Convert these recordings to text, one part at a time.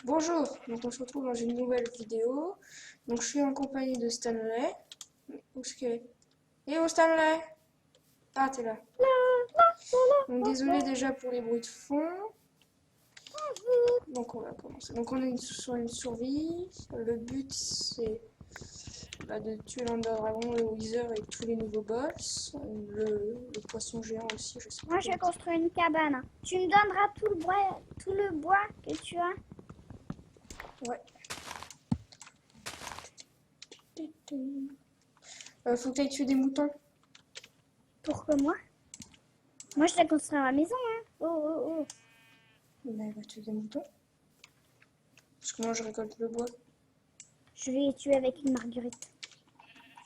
Bonjour, donc on se retrouve dans une nouvelle vidéo. Donc je suis en compagnie de Stanley. Où est-ce qu'elle est? Eh oh Stanley! Ah t'es là. Donc désolé déjà pour les bruits de fond. Donc on va commencer. Donc on est sur une survie. Le but c'est de tuer l'Ender Dragon, le Wither et tous les nouveaux boss. Le poisson géant aussi, je sais pas. Moi, je vais construire une cabane. Tu me donneras tout le bois que tu as. Ouais. Faut que tu ailles tuer des moutons. Pourquoi moi? Moi, je vais construire ma maison. Hein. Oh. Mais elle va tuer des moutons. Parce que moi je récolte le bois. Je vais les tuer avec une marguerite.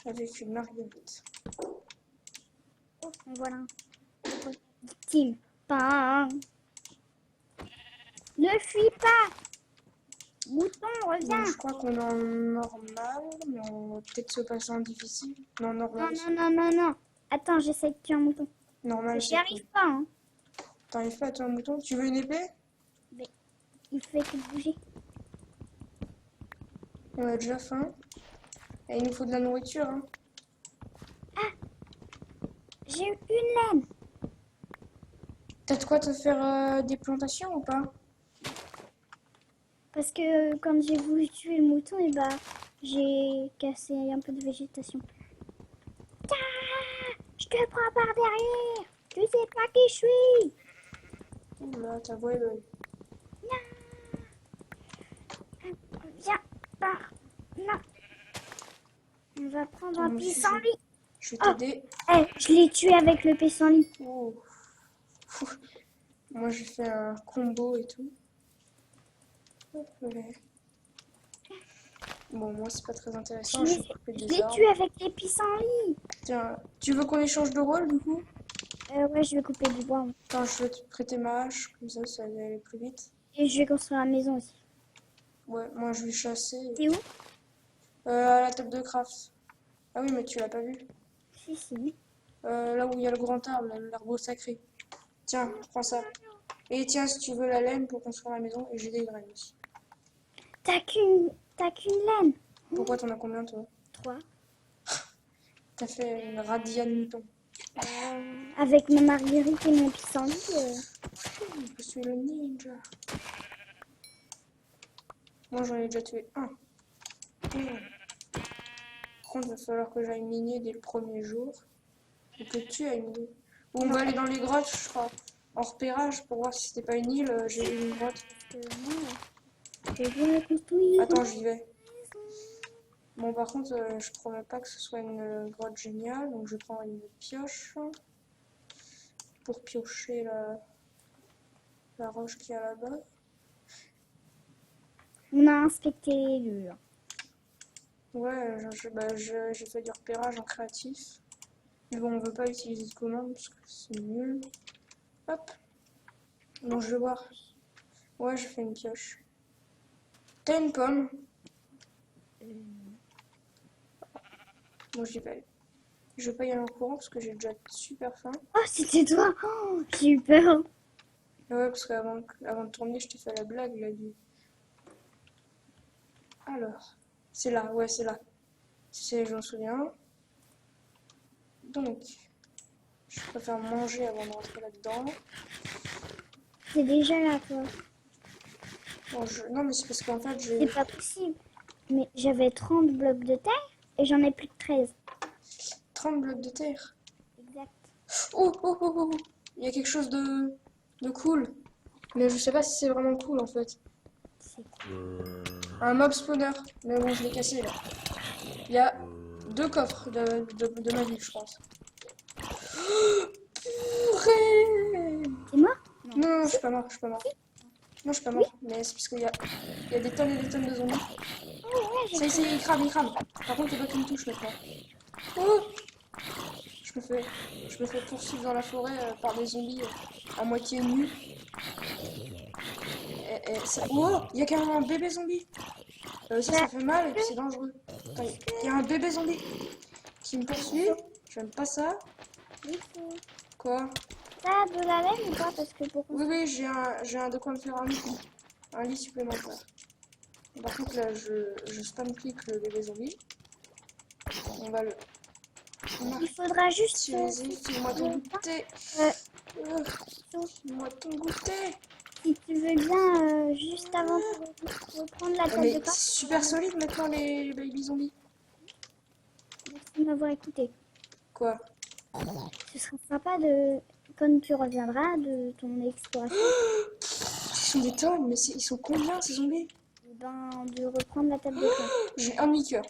Avec une marguerite. Oh, voilà. Victime. Pain. Ne fuis pas. Mouton, reviens. Donc, je crois qu'on est en normal, mais on va peut-être se passer en difficile. Non, normal. Non. Attends, j'essaie de tuer un mouton. Normal, J'y c'est arrive cool. pas. Hein. T'arrives pas à tuer un mouton? Tu veux une épée? Mais il fait que bouger. On a déjà faim. Et il nous faut de la nourriture. Hein. J'ai une laine. T'as de quoi te faire des plantations ou pas? Parce que quand j'ai voulu tuer le mouton, et bah, j'ai cassé un peu de végétation. Ah, je te prends par derrière. Tu sais pas qui je suis. Oula, ta voix est bonne. Viens par là. On va prendre Attends, un pissenlit. Je vais t'aider. Je l'ai tué avec le pissenlit. Oh. Moi, j'ai fait un combo et tout. Ouais. Bon, moi, c'est pas très intéressant. Je vais couper Je des l'ai arbres. tué avec les pissenlits. Tiens, tu veux qu'on échange de rôle, du coup? Ouais, je vais couper du bois. Attends, je vais te prêter ma hache, comme ça va aller plus vite. Et je vais construire la maison aussi. Ouais, moi je vais chasser. T'es où? À la table de craft. Ah oui, mais tu l'as pas vu. Si. Là où il y a le grand arbre, l'arbre sacré. Tiens, prends ça. Et tiens, si tu veux la laine pour construire la maison, et j'ai des graines aussi. T'as qu'une laine. Pourquoi t'en as combien, toi? 3. T'as fait une radiane mouton. Avec ma marguerite et mon pissenlit. Je suis le ninja. Moi j'en ai déjà tué un. Par contre, il va falloir que j'aille miner dès le premier jour. Et que tu ailles miner. Ou on va aller dans les grottes, je crois. En repérage pour voir si c'était pas une île. J'ai vu une grotte. Attends, j'y vais. Bon, par contre, je promets pas que ce soit une grotte géniale. Donc je prends une pioche. Pour piocher la roche qu'il y a là-bas. On a inspecté les lieux. Ouais, j'ai fait du repérage en créatif. Mais bon, on veut pas utiliser de commande parce que c'est nul. Hop. Donc je vais voir. Ouais, j'ai fait une pioche. T'as une pomme? Moi j'y vais aller. Je vais pas y aller en courant parce que j'ai déjà super faim. Oh, c'était toi. Oh, j'ai eu peur. Ouais, parce qu'avant de tourner, je t'ai fait la blague là du. Alors, c'est là, ouais, c'est là. Je m'en souviens. Donc, je préfère manger avant de rentrer là-dedans. C'est déjà là, toi. Bon, non, mais c'est parce qu'en fait, C'est pas possible. Mais j'avais 30 blocs de terre et j'en ai plus que 13. 30 blocs de terre. Exact. Oh. Il y a quelque chose de cool. Mais je sais pas si c'est vraiment cool en fait. C'est cool. Un mob spawner. Mais bon, je l'ai cassé là. Il y a 2 coffres de ma vie, je pense. Purée. T'es mort? Non, je suis pas mort, Non, je suis pas mort. Mais c'est parce qu'il y a des tonnes et des tonnes de zombies. Oh, ouais, Ça, il crame. Par contre, il faut pas qu'il me touche maintenant. Oh, je me fais poursuivre dans la forêt par des zombies à moitié nus. Oh, il y a carrément un bébé zombie. Ça fait mal et puis c'est dangereux. Il y a un bébé zombie qui me poursuit. J'aime pas ça. Quoi? T'as de la laine ou pas? Parce que pour Oui, j'ai un de quoi me faire un lit supplémentaire. Par contre, là, je spam click le bébé zombie. On va le Il faudra juste... martyriser. File-moi ton goûter. Euh, File-moi ton goûter. si tu veux bien, juste avant de reprendre la Ah, table mais de c'est craft, super solide maintenant les baby zombies. merci de m'avoir écouté. Quoi? Ce sera sympa de, quand tu reviendras de ton exploration, Ils sont des tonnes, mais ils sont combien ces zombies? et ben, de reprendre la table de craft. J'ai un demi-cœur.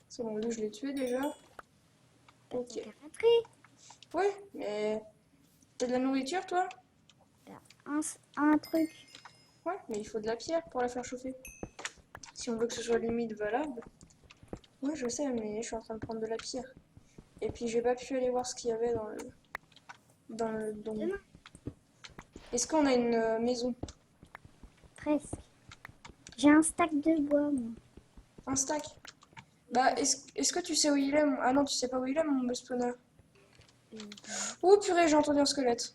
C'est bon, lui je l'ai tué déjà. Ok. T'as raté. Ouais, mais t'as de la nourriture toi? Un truc. Ouais, mais il faut de la pierre pour la faire chauffer. Si on veut que ce soit limite valable. Ouais, je sais, mais je suis en train de prendre de la pierre. Et puis j'ai pas pu aller voir ce qu'il y avait dans Demain. Est-ce qu'on a une maison? Presque. J'ai un stack de bois, moi. Un stack? Bah, est-ce que tu sais où il est? Ah non, tu sais pas où il est, mon spawner. Oh purée, j'ai entendu un squelette.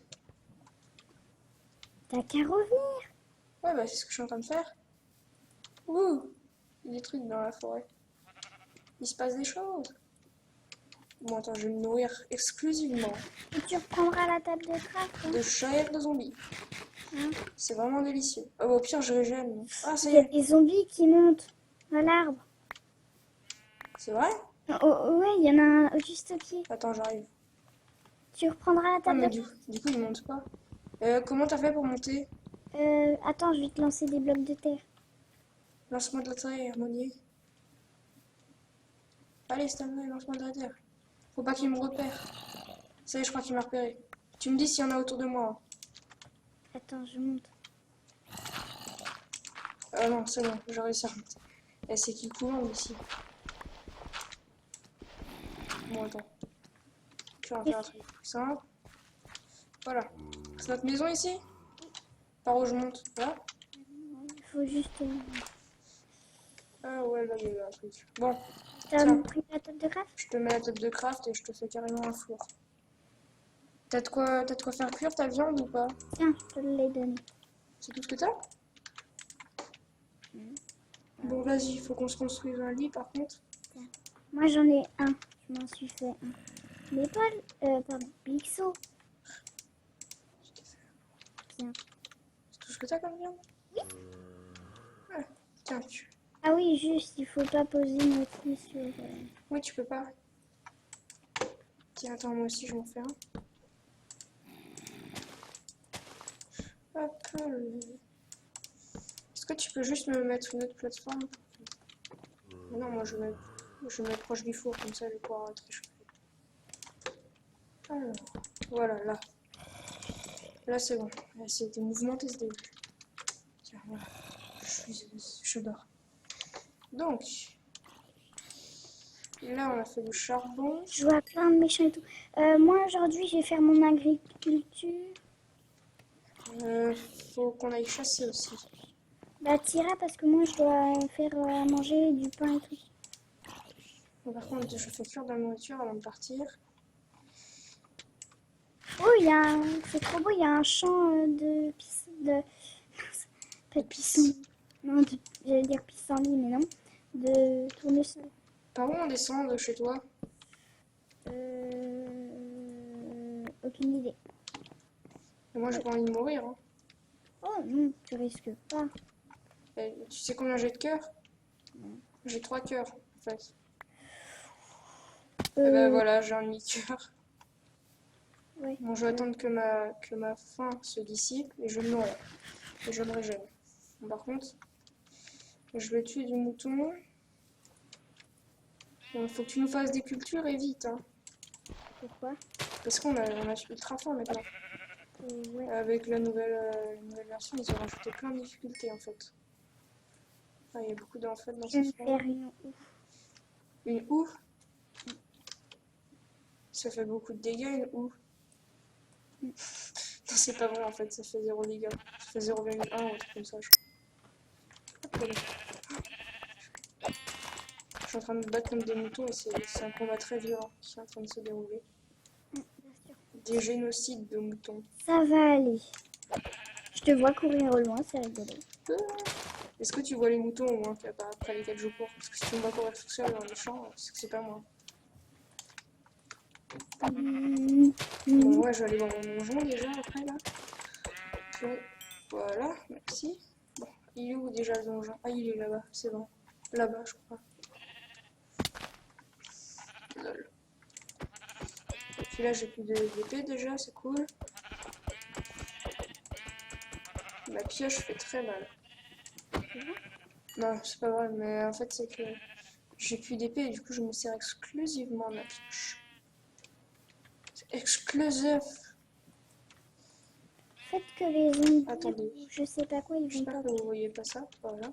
T'as qu'à revenir. Ouais, bah c'est ce que je suis en train de faire. Ouh, il y a des trucs dans la forêt. Il se passe des choses. Bon, attends, je vais me nourrir exclusivement Et tu reprendras la table de craft. Hein. de chair de zombies. Hein. C'est vraiment délicieux. Oh, au pire, je régène. Ah, ça Il y y a est. des zombies qui montent à l'arbre. C'est vrai? Oh, ouais, il y en a un juste au pied. Attends, j'arrive. Tu reprendras la Ah, table mais de du coup, il monte pas. Comment t'as fait pour monter? Attends, je vais te lancer des blocs de terre. Lance-moi de la terre, Monnier. Allez, Stanley, lance-moi de la terre. Faut pas qu'il me repère. Ça y est, je crois qu'il m'a repéré. Tu me dis s'il y en a autour de moi. Hein. Attends, je monte. Ah non, c'est bon, j'ai réussi à remonter. Eh, c'est qui coulombe ici? Bon, attends. Tu vas faire un truc simple. Voilà. C'est notre maison ici? Par où je monte? Là? Il faut juste... Ah ouais, là, il y a un truc. Bon, T'as tiens, pris la table de craft? je te mets la table de craft et je te fais carrément un four. T'as de quoi faire cuire ta viande ou pas? Tiens, je te l'ai donné. C'est tout ce que t'as? Bon, vas-y, faut qu'on se construise un lit par contre. Moi, j'en ai un. Je m'en suis fait un. Mais pardon, Pixo. Tiens. C'est tout ce que t'as comme viande? Oui. Ouais. Tiens, Ah oui, juste, il faut pas poser notre pied sur... Oui, tu peux pas. Tiens, attends, moi aussi, je vais en faire un. Hop. Est-ce que tu peux juste me mettre une autre plateforme? Non, moi, je vais me mettre proche du four, comme ça, je vais pouvoir être réchauffé. Alors, voilà, là. Là, c'est bon. Là, c'était mouvementé ce début. Tiens, voilà. Je dors. Donc, là, on a fait du charbon. Je vois plein de méchants et tout. Moi, aujourd'hui, je vais faire mon agriculture. Faut qu'on aille chasser aussi. Bah, t'iras parce que moi, je dois faire à manger du pain et tout. Bon, par contre, je fais cuire de la nourriture avant de partir. Oh, c'est trop beau, il y a un champ de pas de pisson. Non, j'allais dire pissenlit, mais non. De tournesol. Par où on descend de chez toi? Aucune idée. Et moi, j'ai pas envie de mourir. Hein. Oh non, tu risques pas. Et tu sais combien j'ai de cœurs? J'ai 3 cœurs, en fait. Et ben voilà, j'ai un demi-cœur. Ouais. Bon, je vais attendre que ma faim se dissipe et je me nourris. Et je me régène. Bon, par contre, je vais tuer du mouton. Bon, faut que tu nous fasses des cultures et vite. Hein. Pourquoi? Parce qu'on a ultra faim maintenant. Ouais. Avec la nouvelle version, ils ont rajouté plein de difficultés en fait. Ah, il y a beaucoup d'enfants dans Je vais ce me film. faire une ouf. Une ouf. Ça fait beaucoup de dégâts, une ouf. Non, c'est pas vrai en fait, ça fait 0 dégâts. Ça fait 0,1 ou un truc comme ça, je crois. Hop, je suis en train de me battre contre des moutons et c'est un combat très violent qui est en train de se dérouler. Bien sûr. Des génocides de moutons. Ça va aller. Je te vois courir au loin, c'est rigolo. Est-ce que tu vois les moutons au moins après les 4 jours courts? Parce que si tu me vois courir tout seul dans les champs, c'est que c'est pas moi. Bon, ouais, je vais aller dans mon donjon déjà après là. Ok, voilà, merci. Bon, il est où déjà le donjon? Ah, il est là-bas, c'est bon. Là-bas, je crois. Lol. Et puis là, j'ai plus d'épée déjà, c'est cool. Ma pioche fait très mal. Non, c'est pas vrai, mais en fait, c'est que j'ai plus d'épée et du coup, je me sers exclusivement de ma pioche. C'est exclusif. Faites que les zombies, Attendez. ou je sais pas quoi, ils vont J'espère pas. que vous voyez pas ça. Voilà.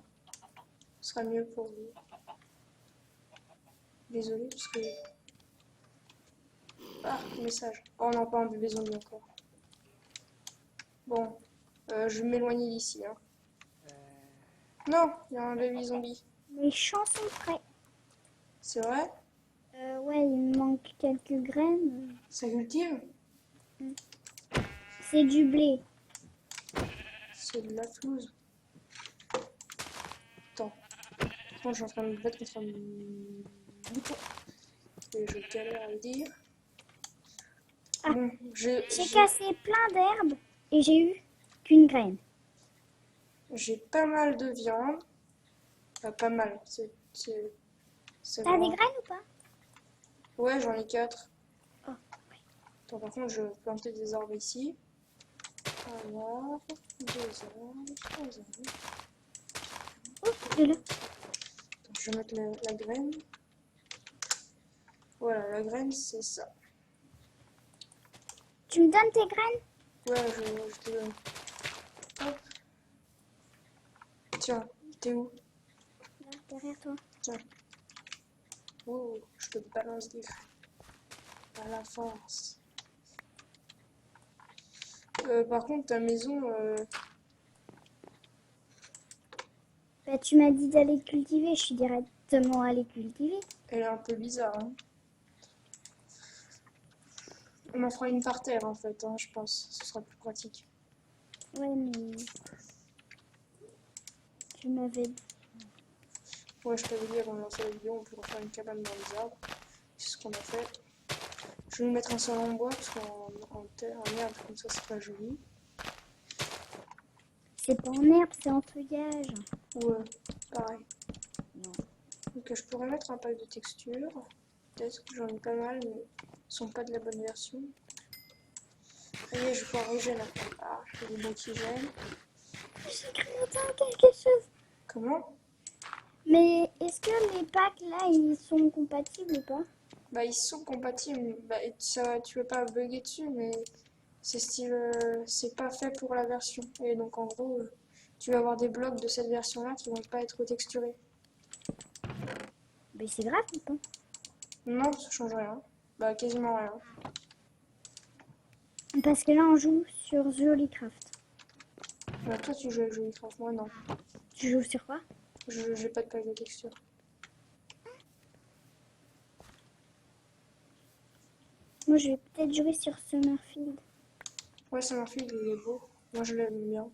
Ce sera mieux pour vous. Désolée, parce que... Ah, message. Oh non, pas un bébé zombie encore. Bon, je vais m'éloigner d'ici. Hein. Non, il y a un bébé zombie. Les champs sont prêts. C'est vrai? Ouais, il me manque quelques graines. Ça cultive? C'est du blé. C'est de la flouze. Attends. Attends, je suis en train de me battre contre un bouton. Et je galère à le dire. Ah, Bon, j'ai cassé plein d'herbes et j'ai eu qu'une graine. j'ai pas mal de viande. Enfin, pas mal. C'est T'as vraiment... des graines ou pas? Ouais, j'en ai 4. Oh. Attends, par contre, je vais planter des arbres ici. Alors, 2 arbres, 3 arbres. Oh, de là. Attends, je vais mettre la graine. Voilà, la graine, c'est ça. Tu me donnes tes graines? Ouais, je te donne. Hop. Tiens, t'es où? Là, derrière toi. Tiens. Oh, je te balance des à la force. Par contre, ta maison, Bah, tu m'as dit d'aller cultiver, je suis directement allée cultiver. elle est un peu bizarre. Hein. On en fera une par terre, en fait, hein, je pense. Ce sera plus pratique. Ouais, mais tu m'avais dit. Ouais, je t'avais dit avant de lancer la vidéo, on peut refaire une cabane dans les arbres. C'est ce qu'on a fait. Je vais mettre un sol en bois, parce qu'en terre, en herbe, comme ça, c'est pas joli. C'est pas en herbe, c'est en feuillage. Ouais, pareil. Non. Donc je pourrais mettre un pack de textures. Peut-être que j'en ai pas mal, mais ils sont pas de la bonne version. Ça y est, je vais pouvoir régénérer. Ah, j'ai des bons qui gênent. J'ai cru entendre quelque chose. Comment? Mais est-ce que les packs là, ils sont compatibles ou pas? Bah, ils sont compatibles. Bah, et ça, tu veux pas bugger dessus, mais c'est style. C'est pas fait pour la version. Et donc, en gros, tu vas avoir des blocs de cette version-là qui vont pas être texturés. Mais c'est grave ou pas? Non, ça change rien. Bah, quasiment rien. Parce que là, on joue sur Jolicraft. Bah, toi, tu joues avec Jolicraft, moi, non. Tu joues sur quoi? J'ai pas de pack de texture. Moi, je vais peut-être jouer sur Summerfield. Ouais, Summerfield, il est beau. Moi, je l'aime bien.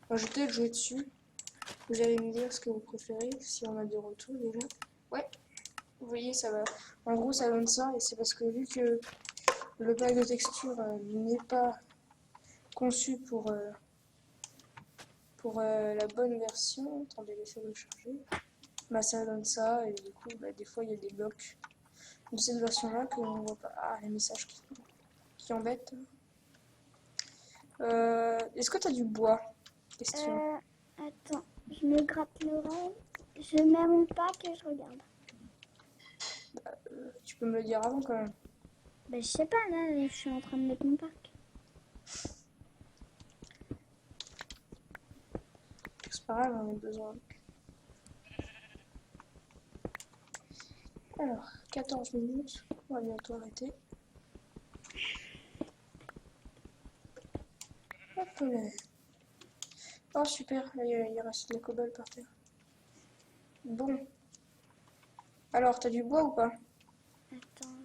Moi, je vais peut-être jouer dessus. Vous allez me dire ce que vous préférez, si on a des retours déjà. Ouais, vous voyez, ça va. En gros, ça donne ça, et c'est parce que vu que le pack de texture n'est pas conçu pour la bonne version, attendez, laissez-moi le charger, bah ça donne ça, et du coup, bah, des fois, il y a des blocs de cette version-là qu'on voit pas. Ah, les messages qui embêtent. Est-ce que tu as du bois? Question. Attends, je me gratte l'oreille. Je mets mon pack et je regarde. Tu peux me le dire avant quand même. Bah, je sais pas, là, je suis en train de mettre mon pack. C'est pas grave, on a besoin. Alors, 14 minutes, on va bientôt arrêter. Hop là. Oh super, là, il reste de la cobble par terre. Bon. Alors, t'as du bois ou pas? Attends.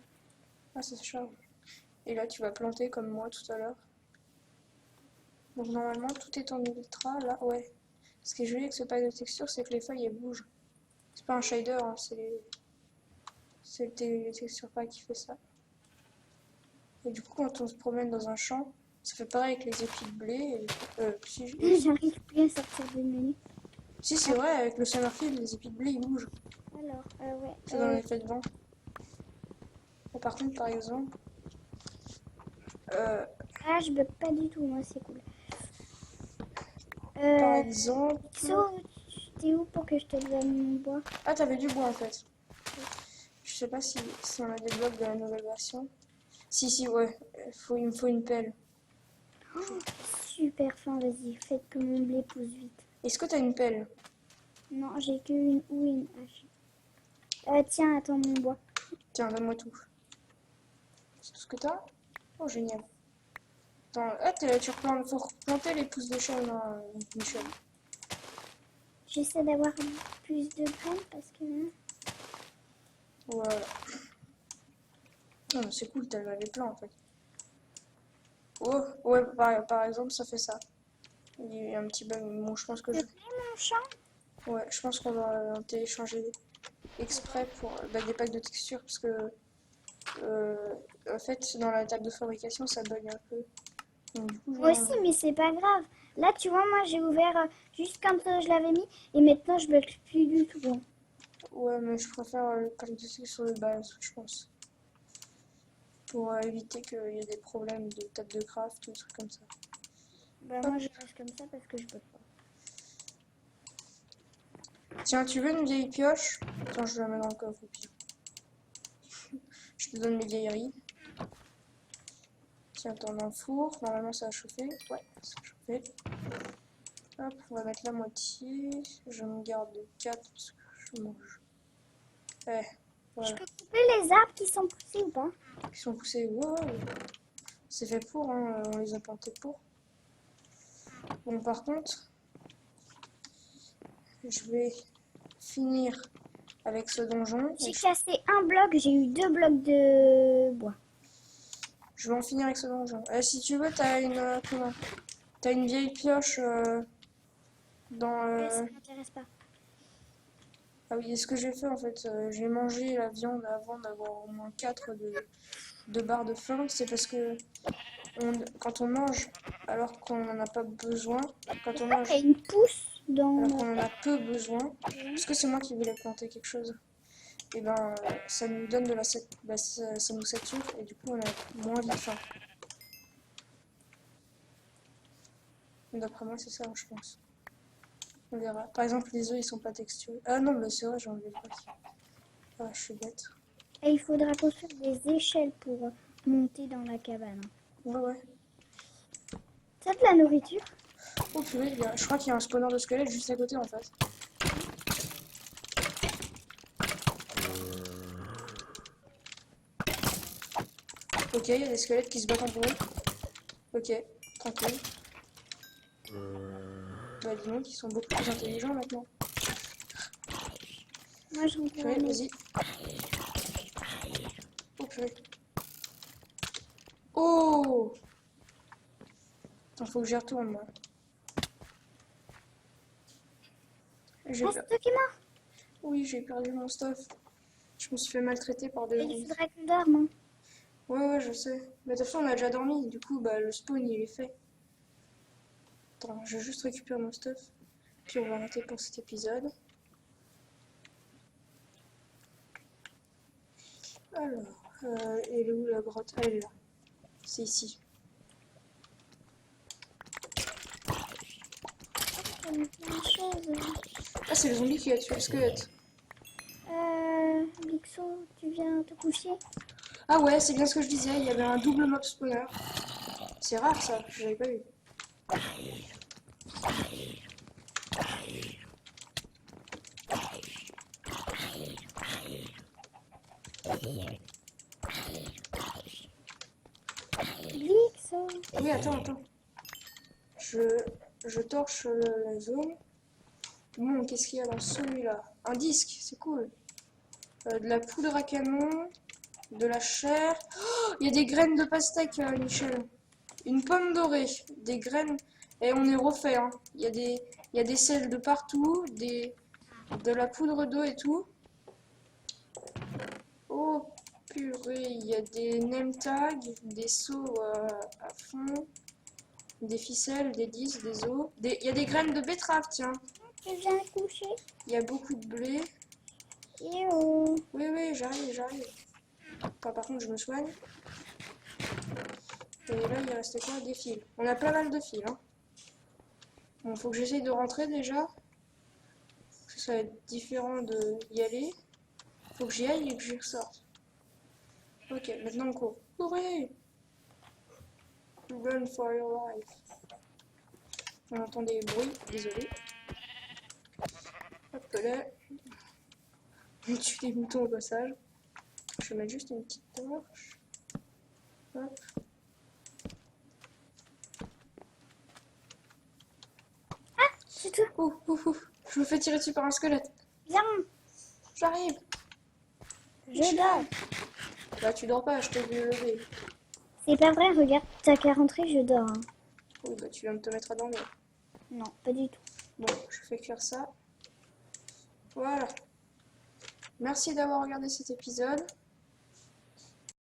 Ah, ça se charge. Et là, tu vas planter comme moi tout à l'heure. Donc normalement, tout est en ultra, là, ouais. Ce qui est joli avec ce pack de textures, c'est que les feuilles, elles bougent. C'est pas un shader, hein, c'est le texture pack qui fait ça. Et du coup, quand on se promène dans un champ, ça fait pareil avec les épis de blé. Si, J'arrive plus à sortir du menu. si c'est vrai, avec le Summerfield, les épis de blé, ils bougent. Alors, ouais. C'est dans l'effet de vent. Et par contre, par exemple... Ah, je bug pas du tout, moi, c'est cool. par exemple... So, t'es où pour que je te donne mon bois? Ah, t'avais du bois en fait. Je sais pas si on a des blocs de la nouvelle version. Si, ouais. Il me faut une pelle. Oh, super fin, vas-y, faites que mon blé pousse vite. Est-ce que t'as une pelle? Non, j'ai qu'une ou une hache. Tiens, attends mon bois. Tiens, donne-moi tout. C'est tout ce que t'as? Oh, génial. Attends, tu replantes, faut replanter les pousses de chêne, hein, Michel. J'essaie d'avoir plus de graines parce que... Voilà. Non, mais c'est cool, t'as les plants en fait. Oh, ouais, par exemple, ça fait ça. Il y a un petit bug. Bon, je pense que Tu veux mon champ? Ouais, je pense qu'on va en télécharger exprès pour des packs de textures parce que en fait dans la table de fabrication ça bug un peu. Donc, du coup, Moi aussi, mais c'est pas grave. Là, tu vois, moi, j'ai ouvert juste quand je l'avais mis et maintenant, je bug plus du tout. Hein. Ouais, mais je préfère le pack de textures de base, je pense. Pour éviter qu'il y ait des problèmes de table de craft ou des trucs comme ça. Bah, moi, je reste comme ça parce que je bug pas. Tiens, tu veux une vieille pioche? Attends, je la mets dans le coffre au pire. Je te donne mes vieilleries. Tiens, attends, dans le four. Normalement, ça a chauffé. Ouais, ça a chauffé. Hop, on va mettre la moitié. Je me garde 4 parce que je mange. Je Voilà. peux couper les arbres qui sont poussés ou pas? Qui sont poussés. Wow. C'est fait pour, hein. On les a plantés pour. Bon, par contre, je vais finir avec ce donjon. J'ai cassé un bloc, j'ai eu 2 blocs de bois. Je vais en finir avec ce donjon. Si tu veux, t'as une t'as une vieille pioche dans. Ça m'intéresse pas. Ah oui, ce que j'ai fait en fait, j'ai mangé la viande avant d'avoir au moins 4 de barres de faim. C'est parce que quand on mange alors qu'on n'en a pas besoin, quand on mange Il y a une pousse dans... alors qu'on en a peu besoin, parce que c'est moi qui voulais planter quelque chose, et ben ça nous donne de la ça nous sature et du coup on a moins vite faim. D'après moi c'est ça je pense. On verra. Par exemple les œufs ils sont pas texturés. Ah non mais c'est vrai j'ai enlevé le papier. Ah je suis bête. Et il faudra construire des échelles pour monter dans la cabane. Ouais. T'as de la nourriture? Oh purée, je crois qu'il y a un spawner de squelettes juste à côté en fait. Ok, il y a des squelettes qui se battent entre eux. Ok, tranquille. Bah dis donc, ils sont beaucoup plus intelligents maintenant. Moi je rentre Purée, vas-y. Oh purée. Oh! Attends, faut que j'y retourne moi. J'ai Ah, c'est toi qui es mort? Oui, j'ai perdu mon stuff. Je me suis fait maltraiter par des Il zombies. faudra qu'on dorme. Hein. Ouais, je sais. Mais de toute façon, on a déjà dormi. Du coup, bah, le spawn, il est fait. Attends, je vais juste récupérer mon stuff. Puis on va arrêter pour cet épisode. Alors, elle est où la grotte? Ah, elle est là. C'est ici. Plein de choses. Ah, c'est le zombie qui a tué le squelette. Bixo, tu viens te coucher? Ah ouais, c'est bien ce que je disais. Il y avait un double mob spawner. C'est rare ça, j'avais pas vu. Bixo. Oui, attends. Je torche la zone. Bon, qu'est-ce qu'il y a dans celui-là? Un disque, c'est cool. De la poudre à canon, de la chair. Oh, il y a des graines de pastèque, Michel. Une pomme dorée, des graines Et on est refait, hein. Il y a des sels de partout, de la poudre d'eau et tout. Oh purée, il y a des name tags, des seaux à fond, des ficelles, des disques, des os. Il y a des graines de betterave, tiens. Je viens de coucher. Il y a beaucoup de blé. Et oh. Oui, oui, j'arrive. Enfin, par contre, je me soigne. Et là, il restait quoi? Des fils. On a pas mal de fils, hein. Bon, faut que j'essaye de rentrer déjà. Parce que ça va être différent d'y aller. Faut que j'y aille et que j'y ressorte. Ok, maintenant on court. Courez! Run for your life. On entend des bruits, désolé. Hop là. On tue des moutons au passage. Je vais mettre juste une petite torche. Hop. C'est tout. Ouh, ouh, ouh. Je me fais tirer dessus par un squelette. Viens. J'arrive. Je dors. Bah tu dors pas, je t'ai vu lever. C'est pas vrai, regarde, t'as qu'à rentrer, je dors. Hein. Oui, bah tu viens de te mettre à dormir. Non, pas du tout. Bon, je fais cuire ça. Voilà. Merci d'avoir regardé cet épisode.